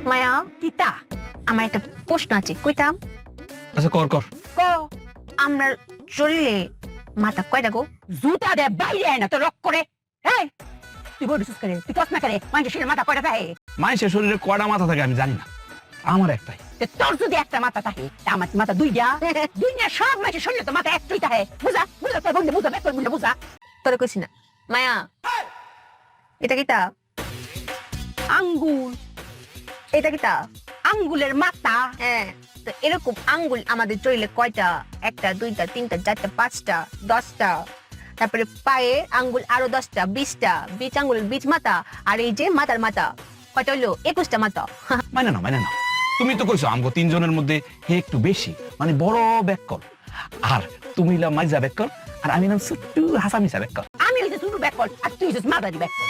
মায়া কিতা আমার একটা প্রশ্ন আছে কইতাম আচ্ছা কর কর ক আপনার শরীরে মাথা কয়টা গো? জুতা দে বাইরে আয় না তো রক করে এই তুই বড় সুস করে তুই কসমা করে মানুষের মাথা কয়টা থাকে মানুষের শরীরে কয়টা মাথা থাকে আমি জানি না আমার একটাই তে তোর যদি একটা মাথা থাকে তা আমার মাথা দুইটা দুনিয়া সব মানুষের শরীরে তো মাথা একটাই থাকে বুঝা বুঝা তোর বন্ধু বুঝা তোর বন্ধু বুঝা তোরে কইছি না মায়া এটা কিতা আঙ্গুল এটা কিতা আঙ্গুলের মাথা হ্যাঁ তো এরকম আঙ্গুল আমাদের শরীরে কয়টা? একটা দুইটা তিনটা চারটা পাঁচটা 10টা তারপরে পায়ে আঙ্গুল আরো 10টা 20টা বিচ আঙ্গুলের বিচ মাথা আর এই যে মাথার মাথা কয়টা হইলো 21টা মাথা মানে না তুমি তো কইছো আমগো তিনজনের মধ্যে হে একটু বেশি মানে বড় ব্যাককল আর তুমি হইলা মাইজা ব্যাককল আর আমি নাম ছোট্ট হাসামিসা ব্যাককল আমি হইছে শুরু ব্যাকল আর তুই হইছিস মাদারি ব্যাকল